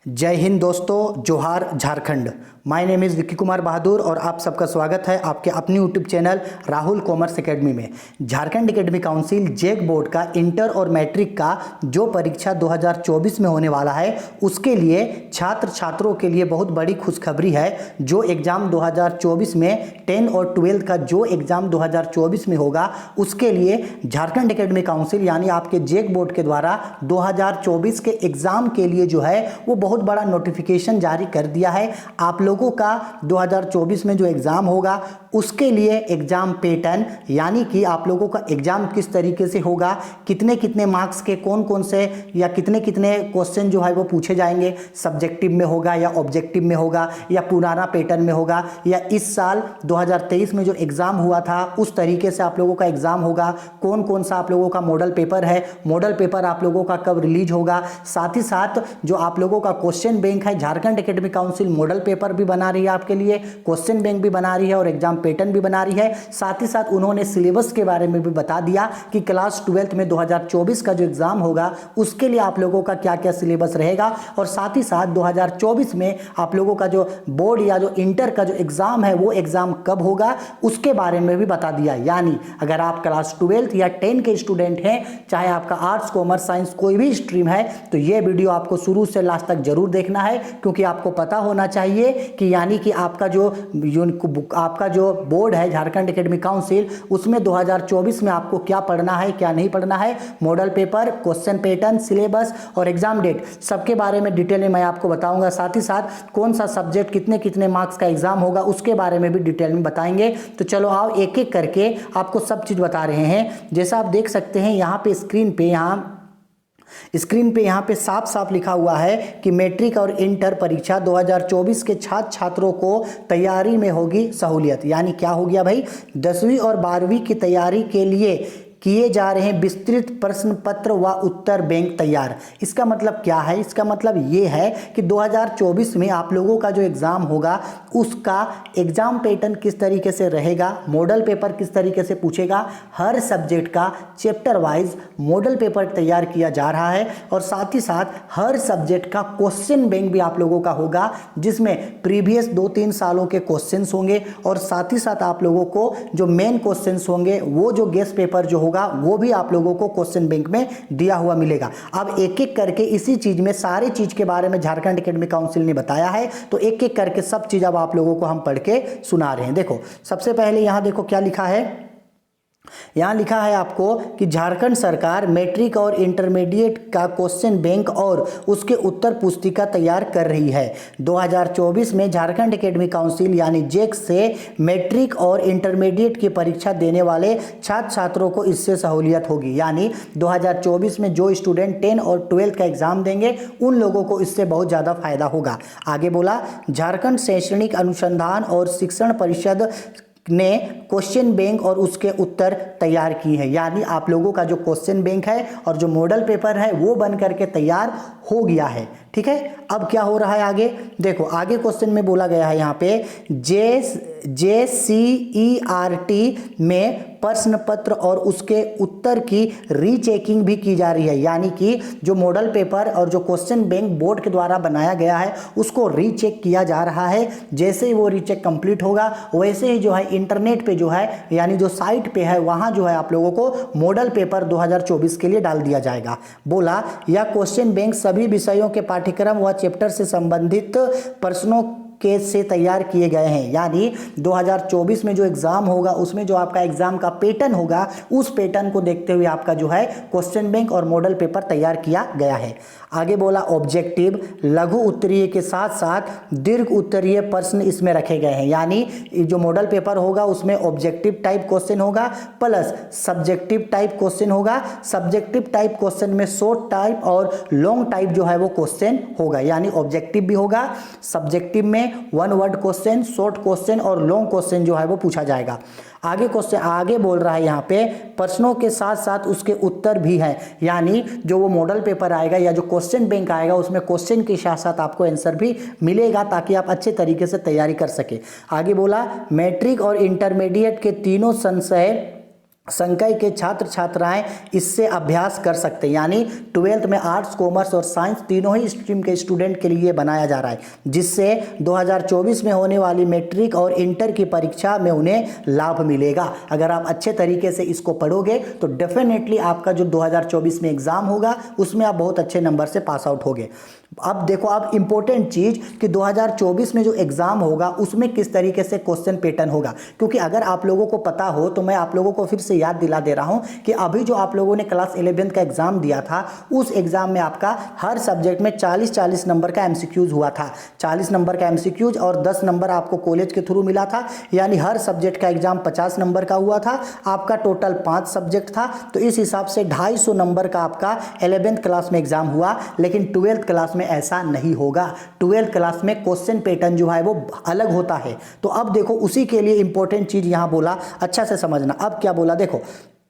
जय हिंद दोस्तों, Johar Jharkhand. My name is Vicky Kumar Bahadur और आप सबका स्वागत है आपके अपनी YouTube channel Rahul commerce academy में। Jharkhand academy council JAC board का इंटर और मैट्रिक का जो परीक्षा 2024 में होने वाला है उसके लिए छात्रों के लिए बहुत बड़ी खुशखबरी है। जो एग्ज़ाम 2024 में 10 और 12 का जो एग्ज़ाम 2024 में होगा उसके लिए झारखंड एकेडमी काउंसिल यानी आपके जेक बोर्ड के द्वारा 2024 के एग्ज़ाम के लिए जो है वो बहुत बड़ा नोटिफिकेशन जारी कर दिया है। आप लोगों का 2024 में जो एग्ज़ाम होगा उसके लिए एग्ज़ाम पैटर्न यानी कि आप लोगों का एग्ज़ाम किस तरीके से होगा, कितने कितने मार्क्स के कौन कौन से या कितने कितने क्वेश्चन जो है वो पूछे जाएंगे, सब्जेक्टिव में होगा या ऑब्जेक्टिव में होगा या पुराना पैटर्न में होगा या इस साल 2023 में जो एग्ज़ाम हुआ था उस तरीके से आप लोगों का एग्ज़ाम होगा, कौन कौन सा आप लोगों का मॉडल पेपर है, मॉडल पेपर आप लोगों का कब रिलीज होगा। साथ ही साथ जो आप लोगों का क्वेश्चन बैंक है, Jharkhand academy council model paper भी बना रही है आपके लिए, क्वेश्चन बैंक भी बना रही है और एग्जाम पैटर्न भी बना रही है। साथ ही साथ उन्होंने सिलेबस के बारे में भी बता दिया कि क्लास 12th में 2024 का जो एग्जाम होगा उसके लिए आप लोगों का क्या क्या सिलेबस रहेगा और साथ ही साथ 2024 में आप लोगों का जो बोर्ड या जो इंटर का जो एग्जाम है वो एग्जाम कब होगा उसके बारे में भी बता दिया। यानी अगर आप क्लास 12th या 10 के स्टूडेंट हैं, चाहे आपका आर्ट्स कॉमर्स साइंस कोई भी स्ट्रीम है, तो ये वीडियो आपको शुरू से लास्ट तक जरूर देखना है क्योंकि आपको पता होना चाहिए कि यानी कि आपका जो बोर्ड है झारखंड एकेडमी काउंसिल उसमें 2024 में आपको क्या पढ़ना है क्या नहीं पढ़ना है, model paper, question pattern, syllabus और एग्जाम डेट सबके बारे में डिटेल में मैं आपको बताऊंगा। साथ ही साथ कौन सा सब्जेक्ट कितने कितने मार्क्स का एग्जाम होगा उसके बारे में भी डिटेल में बताएंगे। तो चलो आओ एक एक करके आपको सब चीज़ बता रहे हैं। जैसा आप देख सकते हैं यहाँ पे स्क्रीन पे यहाँ पे साफ साफ लिखा हुआ है कि मैट्रिक और इंटर परीक्षा 2024 के छात्रों को तैयारी में होगी सहूलियत। यानी क्या हो गया भाई, 10वीं और 12वीं की तैयारी के लिए किए जा रहे हैं विस्तृत प्रश्न पत्र व उत्तर बैंक तैयार। इसका मतलब क्या है, इसका मतलब ये है कि 2024 में आप लोगों का जो एग्ज़ाम होगा उसका एग्ज़ाम पैटर्न किस तरीके से रहेगा, मॉडल पेपर किस तरीके से पूछेगा, हर सब्जेक्ट का चैप्टर वाइज मॉडल पेपर तैयार किया जा रहा है और साथ ही साथ हर सब्जेक्ट का क्वेश्चन बैंक भी आप लोगों का होगा जिसमें प्रीवियस 2-3 सालों के क्वेश्चंस होंगे और साथ ही साथ आप लोगों को जो मेन क्वेश्चंस होंगे वो जो गेस्ट पेपर जो होगा वो भी आप लोगों को क्वेश्चन बैंक में दिया हुआ मिलेगा। अब एक एक करके इसी चीज में सारे चीज के बारे में झारखंड एकेडमी काउंसिल ने बताया है, तो एक एक करके सब चीज अब आप लोगों को हम पढ़ के सुना रहे हैं। देखो सबसे पहले यहां देखो क्या लिखा है, यहाँ लिखा है आपको कि झारखंड सरकार मैट्रिक और इंटरमीडिएट का क्वेश्चन बैंक और उसके उत्तर पुस्तिका तैयार कर रही है। 2024 में झारखंड एकेडमी काउंसिल यानी जेक से मैट्रिक और इंटरमीडिएट की परीक्षा देने वाले छात्रों को इससे सहूलियत होगी। यानी 2024 में जो स्टूडेंट 10 और 12 का एग्जाम देंगे उन लोगों को इससे बहुत ज़्यादा फायदा होगा। आगे बोला, झारखंड शैक्षणिक अनुसंधान और शिक्षण परिषद ने क्वेश्चन बैंक और उसके उत्तर तैयार की है। यानी आप लोगों का जो क्वेश्चन बैंक है और जो मॉडल पेपर है वो बन करके तैयार हो गया है। ठीक है, अब क्या हो रहा है आगे देखो, आगे क्वेश्चन में बोला गया है यहाँ पे JCERT में प्रश्न पत्र और उसके उत्तर की रीचेकिंग भी की जा रही है। यानी कि जो मॉडल पेपर और जो क्वेश्चन बैंक बोर्ड के द्वारा बनाया गया है उसको रीचेक किया जा रहा है। जैसे ही वो रीचेक कंप्लीट होगा वैसे ही जो है इंटरनेट पे जो है यानी जो साइट पे है वहाँ जो है आप लोगों को मॉडल पेपर 2024 के लिए डाल दिया जाएगा। बोला यह क्वेश्चन बैंक सभी विषयों के पाठ्यक्रम व चैप्टर से संबंधित प्रश्नों के से तैयार किए गए हैं। यानी 2024 में जो एग्जाम होगा उसमें जो आपका एग्जाम का पैटर्न होगा उस पैटर्न को देखते हुए आपका जो है क्वेश्चन बैंक और मॉडल पेपर तैयार किया गया है। आगे बोला ऑब्जेक्टिव, लघु उत्तरीय के साथ साथ दीर्घ उत्तरीय प्रश्न इसमें रखे गए हैं। यानी जो मॉडल पेपर होगा उसमें ऑब्जेक्टिव टाइप क्वेश्चन होगा प्लस सब्जेक्टिव टाइप क्वेश्चन होगा। सब्जेक्टिव टाइप क्वेश्चन में शॉर्ट टाइप और लॉन्ग टाइप जो है वो क्वेश्चन होगा। यानी ऑब्जेक्टिव भी होगा, सब्जेक्टिव में 1 वर्ड क्वेश्चन, शॉर्ट क्वेश्चन और लॉन्ग क्वेश्चन जो है वो पूछा जाएगा। आगे क्वेश्चन आगे बोल रहा है यहाँ पे प्रश्नों के साथ साथ उसके उत्तर भी हैं। यानी जो वो मॉडल पेपर आएगा या जो क्वेश्चन बैंक आएगा उसमें क्वेश्चन के साथ साथ आपको आंसर भी मिलेगा ताकि आप अच्छे तरीके से तैयारी कर सके। आगे बोला मैट्रिक और इंटरमीडिएट के तीनों संशय संकाय के छात्र छात्राएं इससे अभ्यास कर सकते हैं, यानी 12th में आर्ट्स, कॉमर्स और साइंस तीनों ही स्ट्रीम के स्टूडेंट के लिए बनाया जा रहा है, जिससे 2024 में होने वाली मैट्रिक और इंटर की परीक्षा में उन्हें लाभ मिलेगा। अगर आप अच्छे तरीके से इसको पढ़ोगे तो डेफिनेटली आपका जो 2024 में एग्जाम होगा उसमें आप बहुत अच्छे नंबर से पास आउट होगे। अब देखो, अब इंपॉर्टेंट चीज कि 2024 में जो एग्जाम होगा उसमें किस तरीके से क्वेश्चन पैटर्न होगा, क्योंकि अगर आप लोगों को पता हो तो मैं आप लोगों को फिर से याद दिला दे रहा हूं कि अभी जो आप लोगों ने क्लास 11th का एग्जाम दिया था उस एग्जाम में आपका हर सब्जेक्ट में 40-40 नंबर का एमसीक्यूज हुआ था। 40 नंबर का एमसीक्यूज और 10 नंबर आपको कॉलेज के थ्रू मिला था, यानी हर सब्जेक्ट का एग्जाम 50 नंबर का हुआ था। आपका टोटल 5 सब्जेक्ट था, तो इस हिसाब से 250 नंबर का आपका 11th क्लास में एग्जाम हुआ। लेकिन 12th क्लास में ऐसा नहीं होगा। 12th क्लास में क्वेश्चन पैटर्न जो है वो अलग होता है। तो अब देखो, उसी के लिए इंपॉर्टेंट चीज यहां बोला, अच्छा से समझना। अब क्या बोला, देखो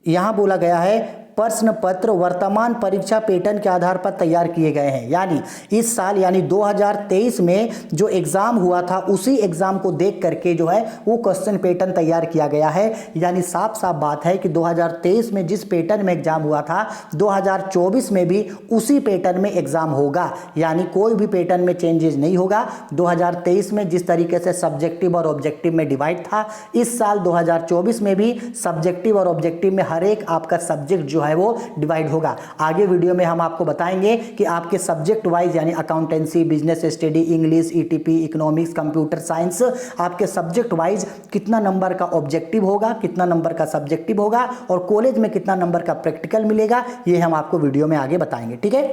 यहां बोला गया है प्रश्न पत्र वर्तमान परीक्षा पैटर्न के आधार पर तैयार किए गए हैं, यानी इस साल यानी 2023 में जो एग्जाम हुआ था उसी एग्जाम को देख करके जो है वो क्वेश्चन पैटर्न तैयार किया गया है। यानी साफ साफ बात है कि 2023 में जिस पैटर्न में एग्जाम हुआ था 2024 में भी उसी पैटर्न में एग्जाम होगा, यानी कोई भी पैटर्न में चेंजेस नहीं होगा। 2023 में जिस तरीके से सब्जेक्टिव और ऑब्जेक्टिव में डिवाइड था, इस साल 2024 में भी सब्जेक्टिव और ऑब्जेक्टिव में हर एक आपका सब्जेक्ट जो है वो डिवाइड होगा। आगे वीडियो में हम आपको बताएंगे कि आपके सब्जेक्ट वाइज यानी accountancy, business study, English, ETP, economics, computer science, आपके सब्जेक्ट वाइज कितना नंबर का ऑब्जेक्टिव होगा, कितना नंबर का सब्जेक्टिव होगा और कॉलेज में कितना नंबर का प्रैक्टिकल मिलेगा, ये हम आपको वीडियो में आगे बताएंगे। ठीक है,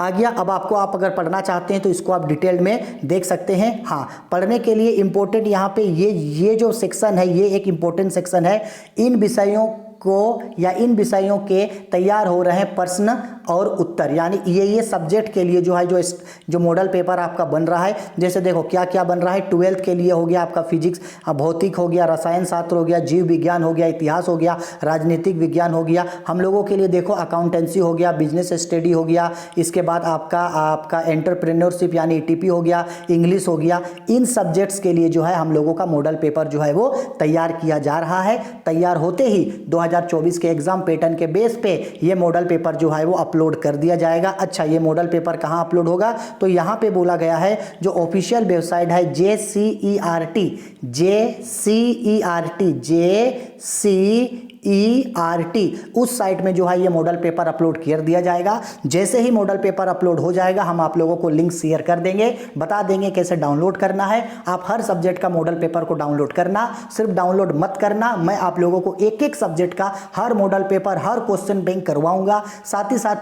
आ गया। अब आपको, आप अगर पढ़ना चाहते हैं तो इसको आप डिटेल में देख सकते हैं। हाँ, पढ़ने के लिए इंपॉर्टेंट यहाँ पे ये जो सेक्शन है ये एक इंपॉर्टेंट सेक्शन है। इन विषयों को या इन विषयों के तैयार हो रहे हैं प्रश्न और उत्तर, यानी ये सब्जेक्ट के लिए जो है जो मॉडल पेपर आपका बन रहा है। जैसे देखो क्या क्या बन रहा है। 12th के लिए हो गया आपका फिजिक्स, भौतिक हो गया, रसायन शास्त्र हो गया, जीव विज्ञान हो गया, इतिहास हो गया, राजनीतिक विज्ञान हो गया। हम लोगों के लिए देखो अकाउंटेंसी हो गया, बिजनेस स्टडी हो गया, इसके बाद आपका एंटरप्रेन्योरशिप यानी ईटीपी हो गया, इंग्लिश हो गया। इन सब्जेक्ट्स के लिए जो है हम लोगों का मॉडल पेपर जो है वो तैयार किया जा रहा है। तैयार होते ही 2024 के एग्जाम पैटर्न के बेस पे ये मॉडल पेपर जो है वो अपलोड कर दिया जाएगा। अच्छा, ये मॉडल पेपर कहाँ अपलोड होगा, तो यहाँ पे बोला गया है जो ऑफिशियल वेबसाइट है JCERT उस साइट में जो है ये मॉडल पेपर अपलोड कर दिया जाएगा। जैसे ही मॉडल पेपर अपलोड हो जाएगा हम आप लोगों को लिंक शेयर कर देंगे, बता देंगे कैसे डाउनलोड करना है। आप हर सब्जेक्ट का मॉडल पेपर को डाउनलोड करना, सिर्फ डाउनलोड मत करना, मैं आप लोगों को एक एक सब्जेक्ट का हर मॉडल पेपर, हर क्वेश्चन बैंक करवाऊंगा। साथ ही साथ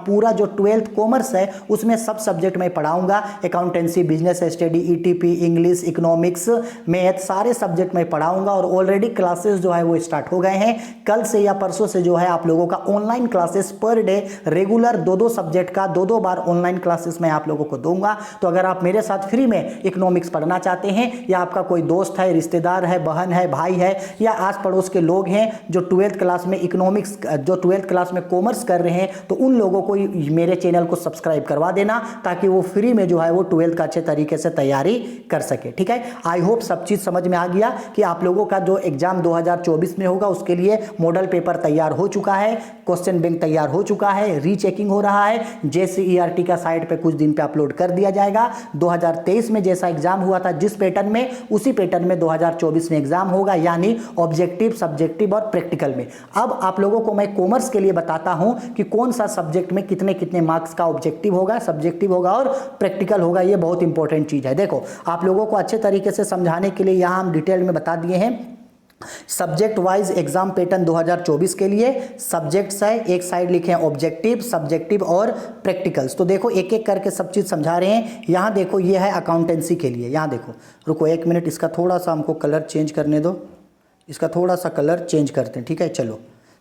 पूरा जो 12th कॉमर्स है उसमें सब सब्जेक्ट में पढ़ाऊंगा। Accountancy, business study, ETP, English, economics, math, सारे सब्जेक्ट में पढ़ाऊंगा। और ऑलरेडी क्लासेस जो है वो स्टार्ट हो गए हैं। कल से या परसों से जो है आप लोगों का online classes per day regular 2-2 subject का 2-2 बार ऑनलाइन क्लासेस मैं आप लोगों को दूंगा। तो अगर आप मेरे साथ फ्री में इकोनॉमिक्स पढ़ना चाहते हैं या आपका कोई दोस्त है, रिश्तेदार है, बहन है, भाई है या आस पड़ोस के लोग हैं जो 12th क्लास में इकोनॉमिक्स, जो 12th क्लास में कॉमर्स कर रहे हैं, तो उन लोगों को मेरे चैनल को सब्सक्राइब करवा देना ताकि वो फ्री में जो है वो 12th का अच्छे तरीके से तैयारी कर सके। ठीक है, आई होप सब चीज समझ में आ गया कि आप लोगों का जो एग्जाम 2024 में होगा उसके लिए मॉडल पेपर तैयार हो चुका है, क्वेश्चन बैंक तैयार हो चुका है, रीचेकिंग हो रहा है। JCERT का साइट पे कुछ दिन पे अपलोड कर दिया जाएगा। 2023 में जैसा एग्जाम हुआ था जिस पैटर्न में, उसी पैटर्न में 2024 में एग्जाम होगा, यानी ऑब्जेक्टिव, सब्जेक्टिव और प्रैक्टिकल में। अब आप लोगों को मैं कॉमर्स के लिए बताता हूं कि कौन सा सब्जेक्ट में कितने कितने मार्क्स का ऑब्जेक्टिव होगा, सब्जेक्टिव होगा और प्रैक्टिकल होगा। ये बहुत इंपॉर्टेंट चीज है। देखो, आप लोगों को अच्छे तरीके से समझाने के लिए यहां हम डिटेल में बता दिए हैं। सब्जेक्ट वाइज एग्जाम पैटर्न 2024 के लिए सब्जेक्ट्स है, एक साइड लिखे हैं ऑब्जेक्टिव, सब्जेक्टिव और प्रैक्टिकल्स। तो देखो एक एक करके सब चीज समझा रहे हैं। यहां देखो ये है अकाउंटेंसी के लिए। यहां देखो, रुको 1 मिनट, इसका थोड़ा सा हमको कलर चेंज करने दो, इसका थोड़ा सा कलर चेंज करते हैं। ठीक है, चलो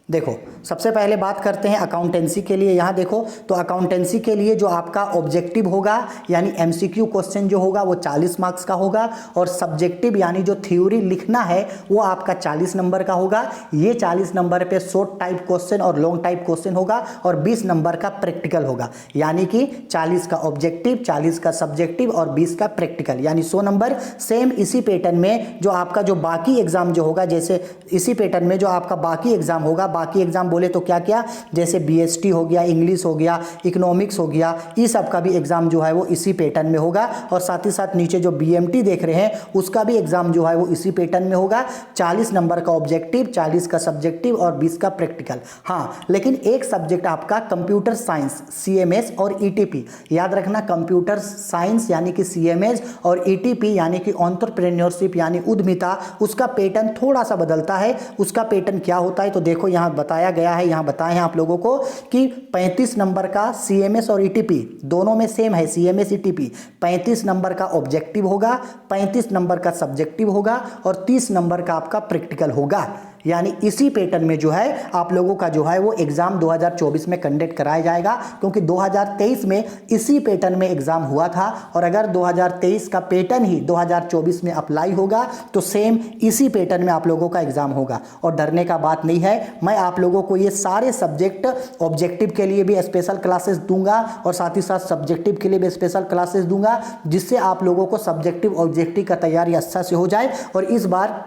देखो सबसे पहले बात करते हैं अकाउंटेंसी के लिए। यहाँ देखो तो अकाउंटेंसी के लिए जो आपका ऑब्जेक्टिव होगा यानी एमसीक्यू क्वेश्चन जो होगा वो 40 मार्क्स का होगा, और सब्जेक्टिव यानी जो थ्योरी लिखना है वो आपका 40 नंबर का होगा। ये 40 नंबर पे शॉर्ट टाइप क्वेश्चन और लॉन्ग टाइप क्वेश्चन होगा, और 20 नंबर का प्रैक्टिकल होगा। यानी कि 40 का ऑब्जेक्टिव, 40 का सब्जेक्टिव और 20 का प्रैक्टिकल, यानी 100 नंबर। सेम इसी पैटर्न में जो आपका जो बाकी एग्जाम जो होगा, जैसे इसी पैटर्न में जो आपका बाकी एग्जाम होगा, बाकी एग्जाम बोले तो क्या क्या, जैसे बीएसटी हो गया, इंग्लिश हो गया, इकोनॉमिक्स हो गया, ये सब का भी एग्जाम जो है वो इसी पैटर्न में होगा। और साथ ही साथ नीचे जो बीएमटी देख रहे हैं उसका भी एग्जाम जो है वो इसी पैटर्न में होगा। 40 नंबर का ऑब्जेक्टिव, 40 का सब्जेक्टिव और 20 का प्रैक्टिकल। हाँ, लेकिन एक सब्जेक्ट आपका कंप्यूटर साइंस, सीएमएस और ईटीपी, याद रखना कंप्यूटर साइंस यानी कि सीएमएस और ईटीपी यानी कि एंटरप्रेन्योरशिप यानी उद्यमिता, उसका पैटर्न थोड़ा सा बदलता है। उसका पैटर्न क्या होता है तो देखो यहाँ बताया गया है, यहाँ बताए हैं आप लोगों को कि 35 नंबर का सीएमएस और ईटीपी दोनों में सेम है, सीएमएस ईटीपी 35 नंबर का ऑब्जेक्टिव होगा, 35 नंबर का सब्जेक्टिव होगा और 30 नंबर का आपका प्रैक्टिकल होगा। यानी इसी पैटर्न में जो है आप लोगों का जो है वो एग्जाम 2024 में कंडक्ट कराया जाएगा, क्योंकि 2023 में इसी पैटर्न में एग्जाम हुआ था। और अगर 2023 का पैटर्न ही 2024 में अप्लाई होगा तो सेम इसी पैटर्न में आप लोगों का एग्जाम होगा। और डरने का बात नहीं है, मैं आप लोगों को ये सारे सब्जेक्ट ऑब्जेक्टिव के लिए भी स्पेशल क्लासेस दूंगा और साथ ही साथ सब्जेक्टिव के लिए भी स्पेशल क्लासेस दूंगा, जिससे आप लोगों को सब्जेक्टिव ऑब्जेक्टिव का तैयारी अच्छा से हो जाए। और इस बार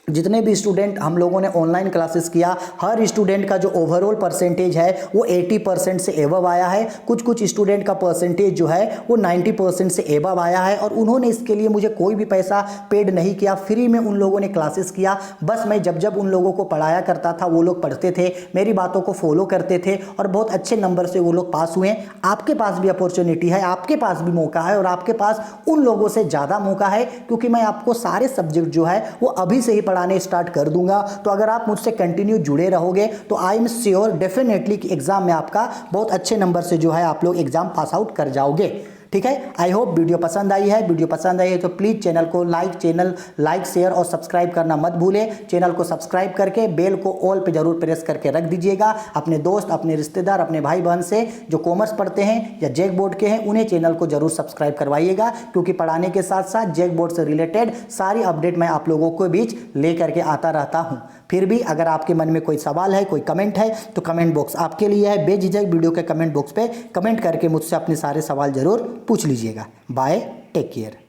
जितने भी स्टूडेंट हम लोगों ने ऑनलाइन क्लासेस किया, हर स्टूडेंट का जो ओवरऑल परसेंटेज है वो 80% से एबव आया है। कुछ स्टूडेंट का परसेंटेज जो है वो 90% से एबव आया है, और उन्होंने इसके लिए मुझे कोई भी पैसा पेड नहीं किया, फ्री में उन लोगों ने क्लासेस किया। बस मैं जब उन लोगों को पढ़ाया करता था वो लोग पढ़ते थे, मेरी बातों को फॉलो करते थे और बहुत अच्छे नंबर से वो लोग पास हुए। आपके पास भी अपॉर्चुनिटी है, आपके पास भी मौका है, और आपके पास उन लोगों से ज़्यादा मौका है, क्योंकि मैं आपको सारे सब्जेक्ट जो है वो अभी से ही पढ़ाने स्टार्ट कर दूंगा। तो अगर आप मुझसे कंटिन्यू जुड़े रहोगे तो आई एम श्योर डेफिनेटली कि एग्जाम में आपका बहुत अच्छे नंबर से जो है आप लोग एग्जाम पास आउट कर जाओगे। ठीक है, आई होप वीडियो पसंद आई है। वीडियो पसंद आई है तो प्लीज़ चैनल को लाइक शेयर और सब्सक्राइब करना मत भूलें। चैनल को सब्सक्राइब करके बेल को ऑल पे जरूर प्रेस करके रख दीजिएगा। अपने दोस्त, अपने रिश्तेदार, अपने भाई बहन से जो कॉमर्स पढ़ते हैं या जेक बोर्ड के हैं उन्हें चैनल को जरूर सब्सक्राइब करवाइएगा, क्योंकि पढ़ाने के साथ साथ जेक बोर्ड से रिलेटेड सारी अपडेट मैं आप लोगों के बीच ले करके आता रहता हूँ। फिर भी अगर आपके मन में कोई सवाल है, कोई कमेंट है तो कमेंट बॉक्स आपके लिए है। बेझिझक वीडियो के कमेंट बॉक्स पे कमेंट करके मुझसे अपने सारे सवाल जरूर पूछ लीजिएगा। Bye, take care.